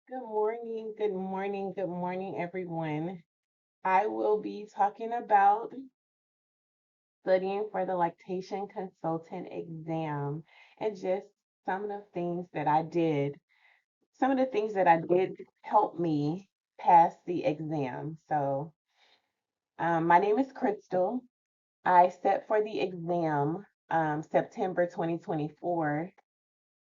Good morning, good morning, good morning, everyone. I will be talking about studying for the lactation consultant exam and just some of the things that I did. Some of the things that I did help me pass the exam. My name is Crystal. I set for the exam September 2024.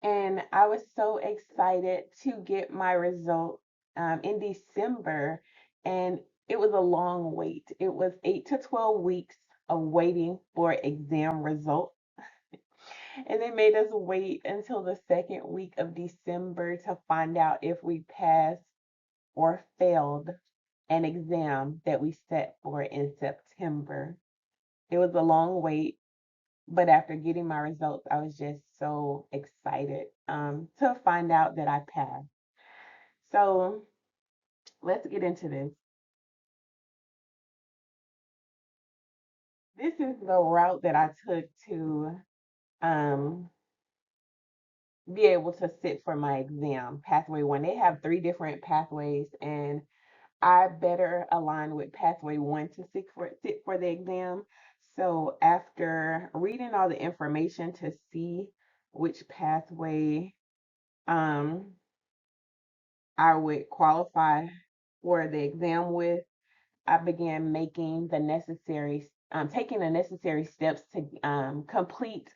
And I was so excited to get my result in December. And it was a long wait. It was 8 to 12 weeks of waiting for exam results. And they made us wait until the second week of December to find out if we passed or failed an exam that we set for in September. It was a long wait, but after getting my results, I was just so excited to find out that I passed. So let's get into this. This is the route that I took to um, be able to sit for my exam, pathway one. They have three different pathways, and I better align with pathway one to sit for the exam. So after reading all the information to see which pathway um, I would qualify for the exam with, I began taking the necessary steps to complete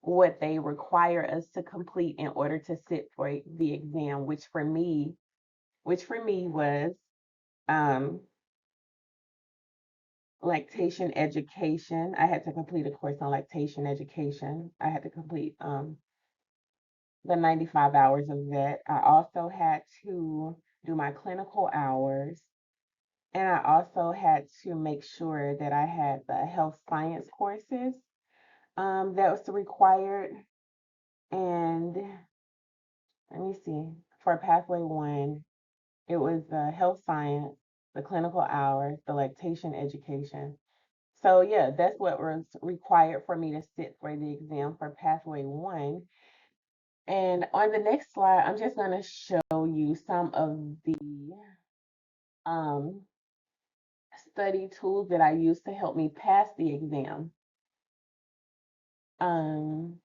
what they require us to complete in order to sit for the exam, which for me was um, lactation education. I had to complete a course on lactation education. I had to complete the 95 hours of that. I also had to do my clinical hours. And I also had to make sure that I had the health science courses that was required. And let me see, for pathway one, it was the health science, the clinical hours, the lactation education. So yeah, that's what was required for me to sit for the exam for pathway one. And on the next slide, I'm just going to show you some of the um, study tools that I used to help me pass the exam. Um,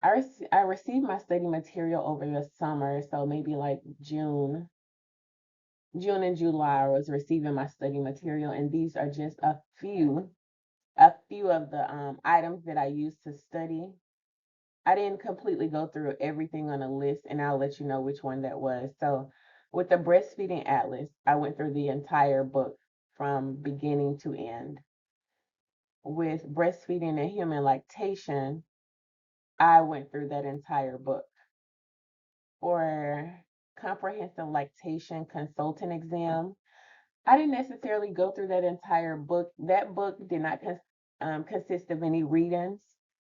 I received my study material over the summer, so maybe like June and July, I was receiving my study material, and these are just a few of the items that I used to study. I didn't completely go through everything on a list, and I'll let you know which one that was. So, with the breastfeeding atlas, I went through the entire book from beginning to end. With breastfeeding and human lactation, I went through that entire book. For comprehensive lactation consultant exam, I didn't necessarily go through that entire book. That book did not consist of any readings.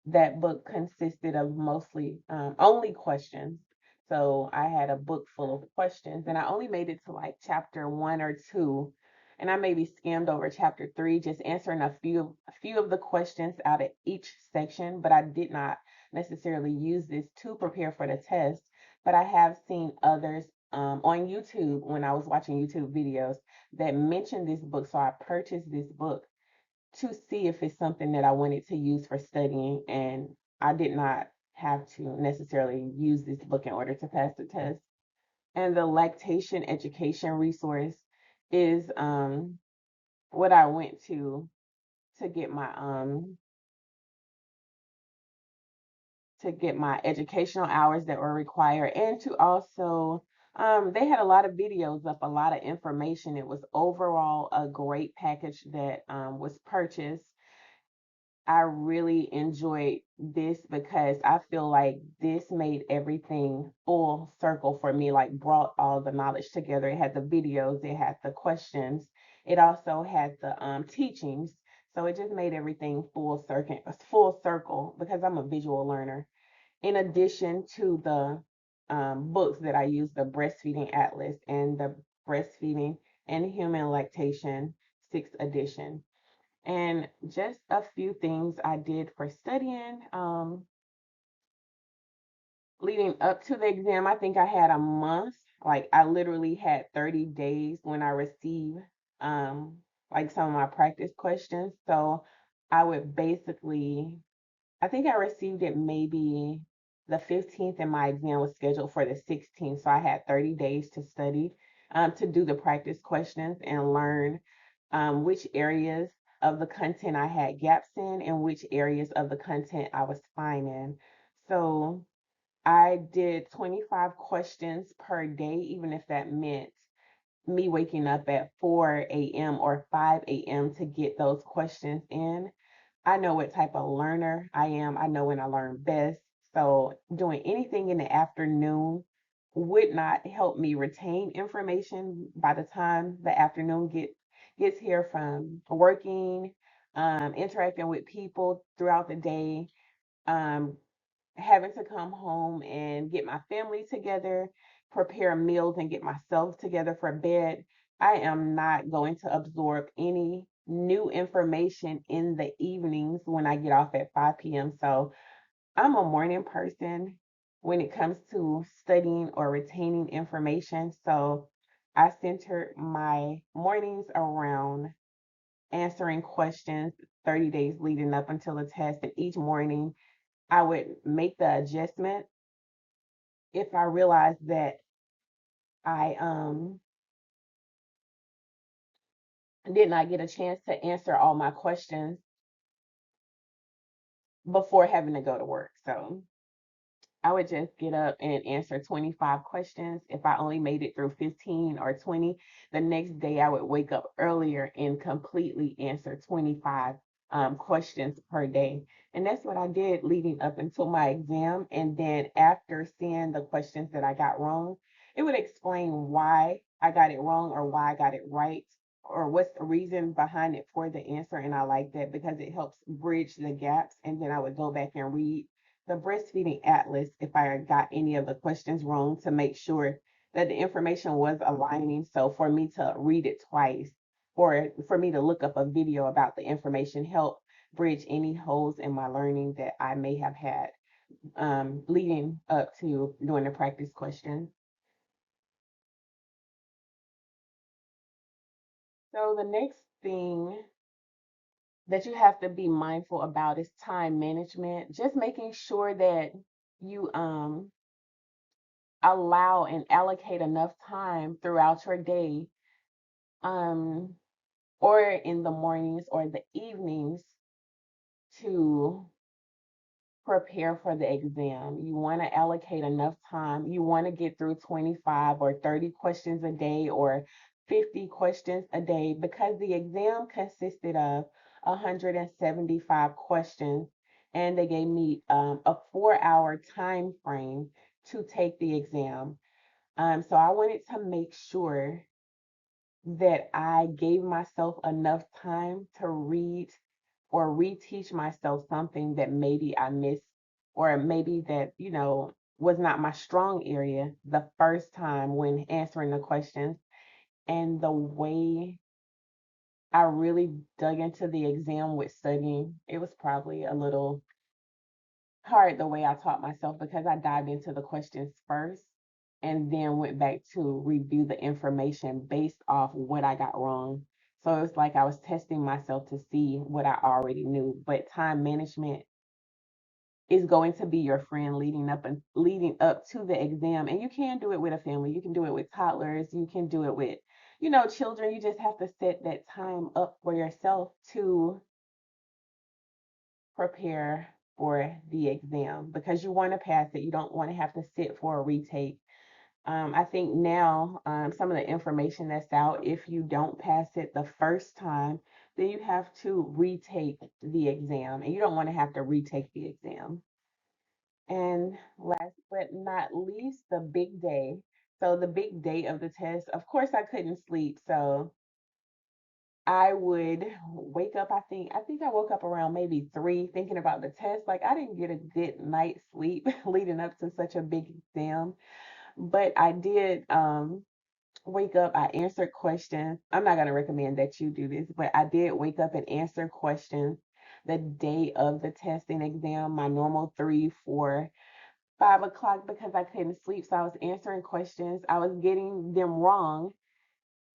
That book consisted of mostly only questions. So I had a book full of questions, and I only made it to like chapter one or two, and I maybe skimmed over chapter three, just answering a few of the questions out of each section. But I did not necessarily use this to prepare for the test. But I have seen others on YouTube when I was watching YouTube videos that mentioned this book. So I purchased this book to see if it's something that I wanted to use for studying. And I did not have to necessarily use this book in order to pass the test. And the lactation education resource is what I went to get my educational hours that were required, and to also they had a lot of videos up, a lot of information. It was overall a great package that was purchased. I really enjoyed this because I feel like this made everything full circle for me, like brought all the knowledge together. It had the videos, it had the questions, it also had the teachings. So it just made everything full circle because I'm a visual learner. In addition to the books that I use, the Breastfeeding Atlas and the Breastfeeding and Human Lactation 6th edition. And just a few things I did for studying. Leading up to the exam, I think I had a month. Like I literally had 30 days when I received um like some of my practice questions. So I would basically, I think I received it maybe the 15th and my exam was scheduled for the 16th. So I had 30 days to study, to do the practice questions and learn which areas of the content I had gaps in and which areas of the content I was fine in. So I did 25 questions per day, even if that meant me waking up at 4 a.m. or 5 a.m. to get those questions in. I know what type of learner I am. I know when I learn best. So doing anything in the afternoon would not help me retain information by the time the afternoon gets here from working, interacting with people throughout the day, um, having to come home and get my family together, prepare meals, and get myself together for bed. I am not going to absorb any new information in the evenings when I get off at 5 p.m. So I'm a morning person when it comes to studying or retaining information. So I center my mornings around answering questions 30 days leading up until the test. And each morning I would make the adjustment if I realized that I did not get a chance to answer all my questions before having to go to work. So I would just get up and answer 25 questions. If I only made it through 15 or 20, the next day I would wake up earlier and completely answer 25 questions per day. And that's what I did leading up until my exam. And then after seeing the questions that I got wrong, it would explain why I got it wrong or why I got it right or what's the reason behind it for the answer. And I like that because it helps bridge the gaps. And then I would go back and read the breastfeeding atlas if I got any of the questions wrong to make sure that the information was aligning. So for me to read it twice or for me to look up a video about the information help bridge any holes in my learning that I may have had leading up to doing the practice question. So the next thing that you have to be mindful about is time management, just making sure that you allow and allocate enough time throughout your day, um, or in the mornings or the evenings to prepare for the exam. You want to allocate enough time. You want to get through 25 or 30 questions a day or 50 questions a day because the exam consisted of 175 questions and they gave me a 4 hour time frame to take the exam. So I wanted to make sure that I gave myself enough time to read or reteach myself something that maybe I missed or maybe that, was not my strong area the first time when answering the questions. And the way I really dug into the exam with studying, it was probably a little hard the way I taught myself because I dived into the questions first and then went back to review the information based off what I got wrong. So it was like I was testing myself to see what I already knew. But time management is going to be your friend leading up to the exam. And you can do it with a family. You can do it with toddlers. You can do it with, children. You just have to set that time up for yourself to prepare for the exam because you want to pass it. You don't want to have to sit for a retake. I think now some of the information that's out, if you don't pass it the first time, then you have to retake the exam, and you don't want to have to retake the exam. And last but not least, the big day. So the big day of the test, of course, I couldn't sleep, so I would wake up, I think I woke up around maybe 3 thinking about the test. Like I didn't get a good night's sleep leading up to such a big exam. But I did wake up, I answered questions. I'm not gonna recommend that you do this, but I did wake up and answer questions the day of the testing exam, my normal 3, 4 5 o'clock because I couldn't sleep. So I was answering questions. I was getting them wrong.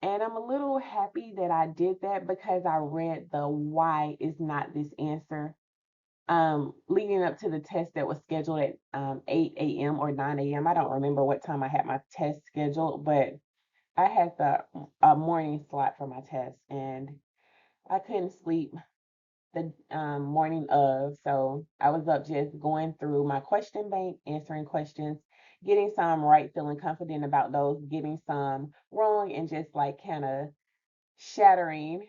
And I'm a little happy that I did that because I read the why is not this answer leading up to the test that was scheduled at 8 a.m. or 9 a.m. I don't remember what time I had my test scheduled, but I had the morning slot for my test, and I couldn't sleep the morning of, so I was up just going through my question bank, answering questions, getting some right, feeling confident about those, getting some wrong, and just like kind of shattering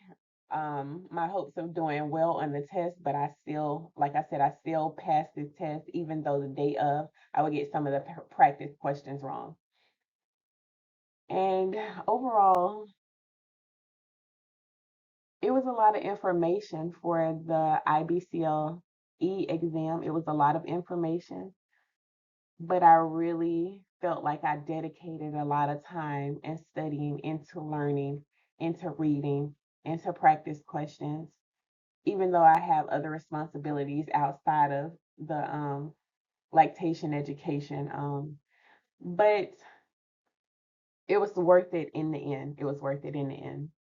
my hopes of doing well on the test. But I still, like I said, I still passed this test, even though the day of I would get some of the practice questions wrong. And overall, it was a lot of information for the IBCLE exam. It was a lot of information, but I really felt like I dedicated a lot of time and studying into learning, into reading, into practice questions, even though I have other responsibilities outside of the lactation education. But it was worth it in the end. It was worth it in the end.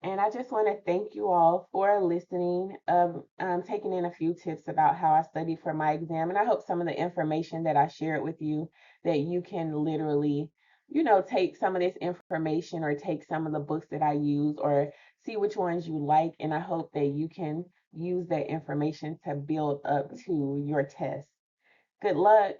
And I just want to thank you all for listening, taking in a few tips about how I studied for my exam. And I hope some of the information that I shared with you, that you can literally, take some of this information or take some of the books that I use or see which ones you like. And I hope that you can use that information to build up to your test. Good luck.